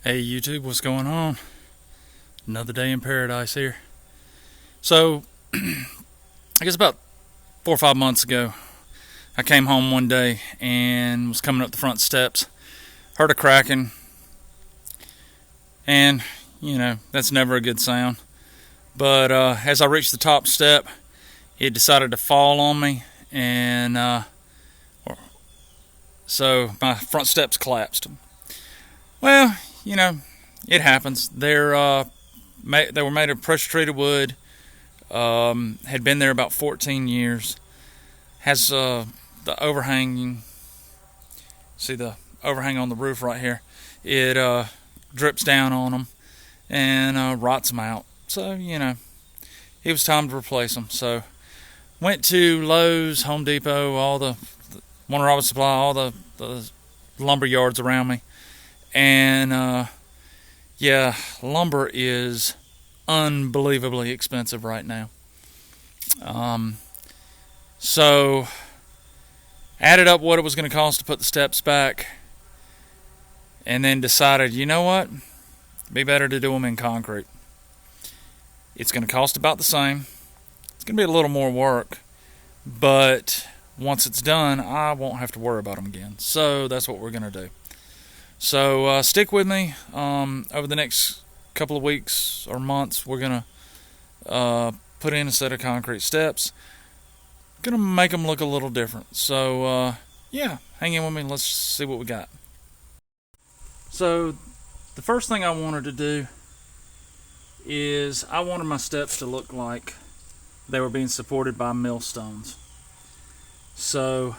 Hey YouTube, what's going on? Another day in paradise here. So, I guess about 4 or 5 months ago, I came home one day and was coming up the front steps, heard a cracking, and that's never a good sound. But as I reached the top step, it decided to fall on me, and so my front steps collapsed. Well, it happens. They were made of pressure treated wood. Had been there about 14 years. Has the overhanging. See the overhang on the roof right here. It drips down on them and rots them out. So it was time to replace them. So went to Lowe's, Home Depot, all the Warner Robins Supply, all the lumber yards around me, and lumber is unbelievably expensive right now. So added up what it was going to cost to put the steps back, and then decided, you know what, it'd be better to do them in concrete. It's going to cost about the same. It's going to be a little more work, but once it's done, I won't have to worry about them again. So that's what we're going to do. So stick with me. Over the next couple of weeks or months, we're going to put in a set of concrete steps. Going to make them look a little different. So, hang in with me. Let's see what we got. So, the first thing I wanted to do is I wanted my steps to look like they were being supported by millstones. So,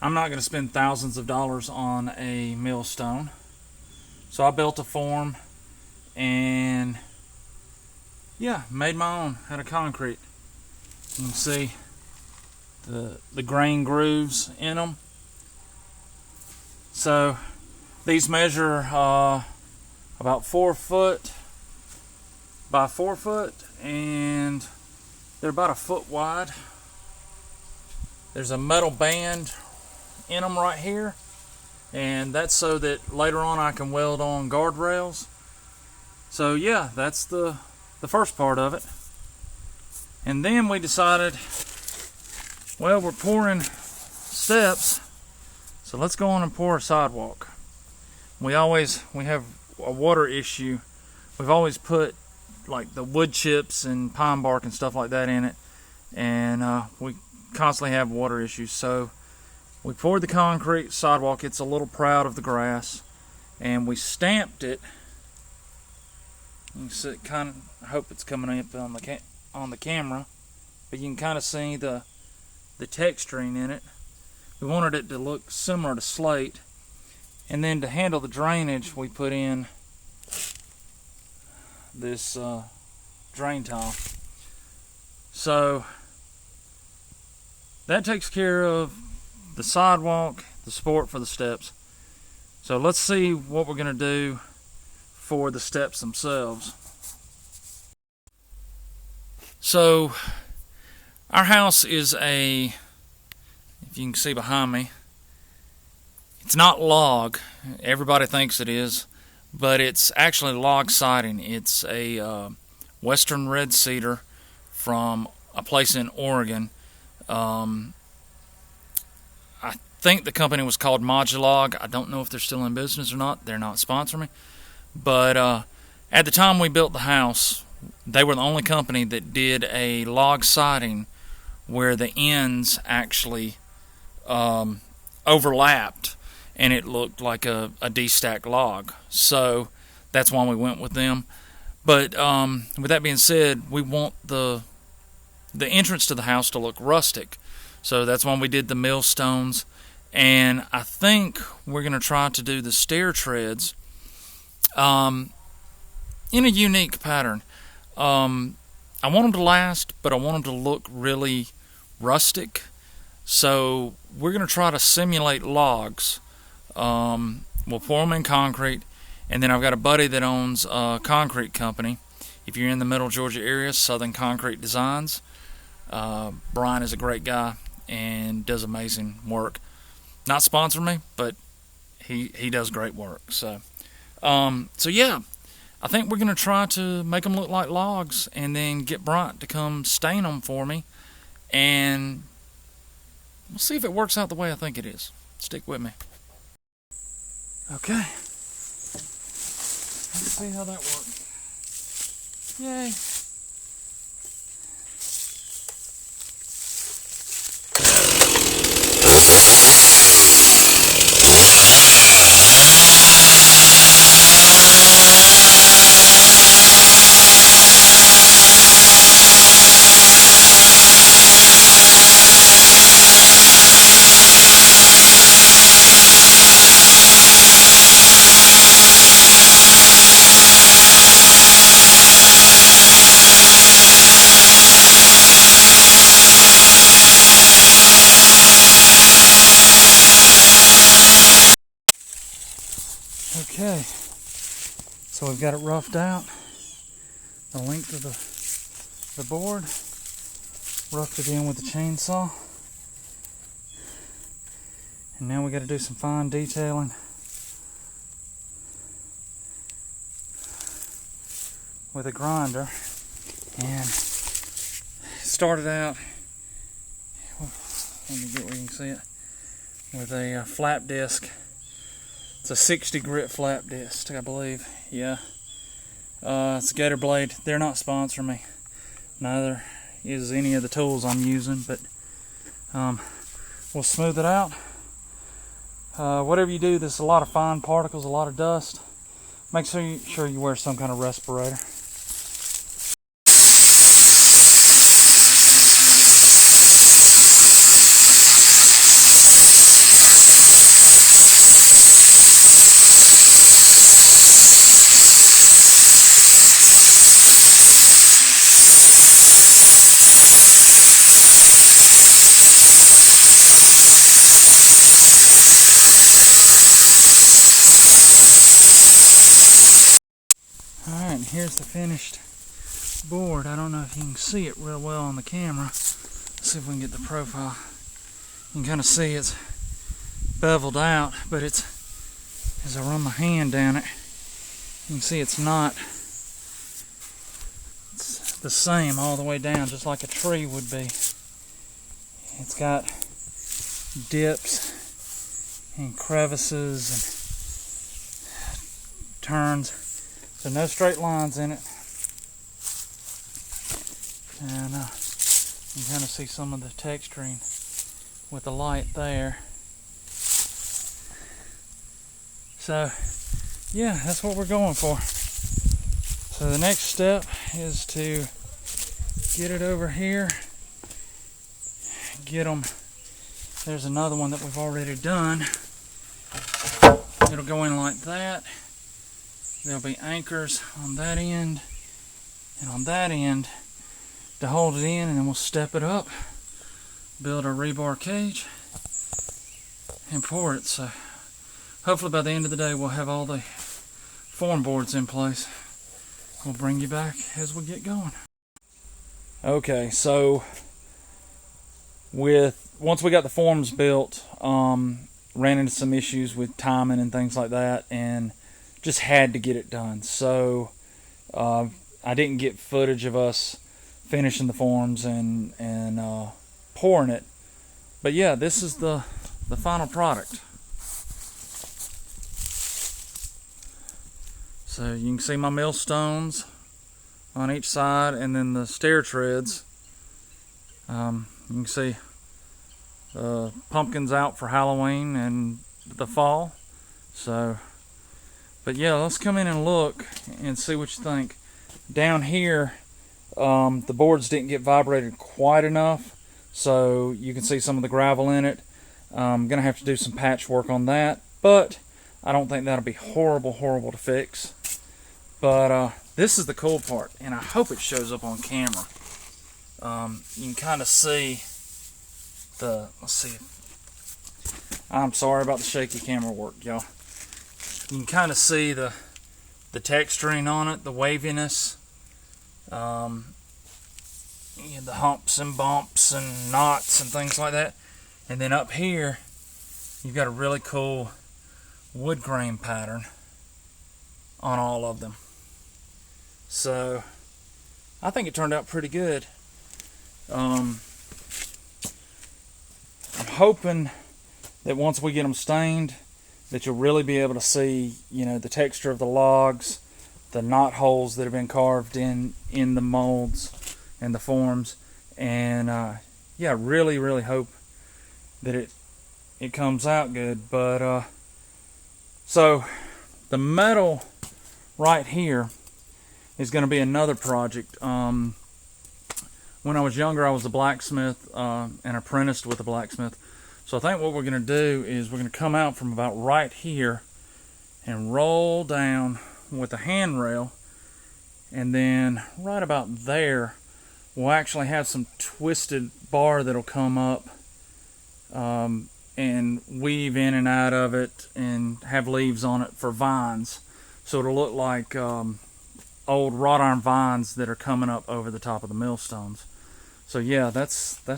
I'm not going to spend thousands of dollars on a millstone. So I built a form and made my own out of concrete. You can see the grain grooves in them. So these measure about 4 foot by 4 foot, and they're about a foot wide. There's a metal band in them right here, and that's so that later on I can weld on guardrails. So that's the first part of it. And then we decided, well, we're pouring steps, so let's go on and pour a sidewalk. We have a water issue. We've always put like the wood chips and pine bark and stuff like that in it, and we constantly have water issues. So we poured the concrete sidewalk. It's a little proud of the grass, and we stamped it. You can see, I hope it's coming up on the camera, but you can kind of see the texturing in it. We wanted it to look similar to slate, and then to handle the drainage, we put in this drain tile. So that takes care of the sidewalk, the support for the steps. So let's see what we're going to do for the steps themselves. So our house is if you can see behind me, it's not log. Everybody thinks it is, but it's actually log siding. It's a western red cedar from a place in Oregon. I think the company was called Modulog. I don't know if they're still in business or not. They're not sponsoring me. But at the time we built the house, they were the only company that did a log siding where the ends actually overlapped, and it looked like a de-stacked log. So that's why we went with them. But with that being said, we want the entrance to the house to look rustic. So that's why we did the millstones. And I think we're going to try to do the stair treads in a unique pattern. I want them to last, but I want them to look really rustic. So we're going to try to simulate logs. We'll pour them in concrete, and then I've got a buddy that owns a concrete company. If you're in the Middle Georgia area, Southern Concrete Designs. Brian is a great guy and does amazing work. Not sponsor me, but he does great work. So So yeah, I think we're going to try to make them look like logs and then get Bryant to come stain them for me. And we'll see if it works out the way I think it is. Stick with me. Okay. Let's see how that works. Yay. Okay, so we've got it roughed out, the length of the board, roughed it in with the chainsaw, and now we got to do some fine detailing with a grinder. And started out, let me get where you can see it, with a flap disc. It's a 60 grit flap disc, I believe. Yeah. It's a Gator Blade. They're not sponsoring me. Neither is any of the tools I'm using, but we'll smooth it out. Whatever you do, there's a lot of fine particles, a lot of dust. Make sure you wear some kind of respirator. Alright, here's the finished board. I don't know if you can see it real well on the camera. Let's see if we can get the profile. You can kind of see it's beveled out, but it's, as I run my hand down it, you can see it's not the same all the way down, just like a tree would be. It's got dips and crevices and turns. So no straight lines in it. And you can kind of see some of the texturing with the light there. So yeah, that's what we're going for. So the next step is to get it over here. Get them. There's another one that we've already done. It'll go in like that. There'll be anchors on that end and on that end to hold it in, and then we'll step it up, build our rebar cage, and pour it. So hopefully by the end of the day we'll have all the form boards in place. We'll bring you back as we get going. Okay, so once we got the forms built, ran into some issues with timing and things like that, and just had to get it done. So I didn't get footage of us finishing the forms and pouring it, but yeah, this is the final product. So you can see my millstones on each side, and then the stair treads. You can see pumpkins out for Halloween and the fall. So, but yeah, let's come in and look and see what you think. Down here, the boards didn't get vibrated quite enough, so you can see some of the gravel in it. I'm gonna have to do some patchwork on that, but I don't think that'll be horrible to fix. But this is the cool part, and I hope it shows up on camera. You can kind of see let's see. I'm sorry about the shaky camera work, y'all. You can kind of see the texturing on it, the waviness, the humps and bumps and knots and things like that. And then up here, you've got a really cool wood grain pattern. on all of them. So I think it turned out pretty good. I'm hoping that once we get them stained, that you'll really be able to see, the texture of the logs, the knot holes that have been carved in the molds and the forms, and really, really hope that it comes out good. But so the metal right here is going to be another project. When I was younger, I was a blacksmith and apprenticed with a blacksmith. So I think what we're going to do is we're going to come out from about right here and roll down with a handrail, and then right about there we'll actually have some twisted bar that'll come up and weave in and out of it and have leaves on it for vines. So it'll look like old wrought iron vines that are coming up over the top of the millstones. So yeah, that's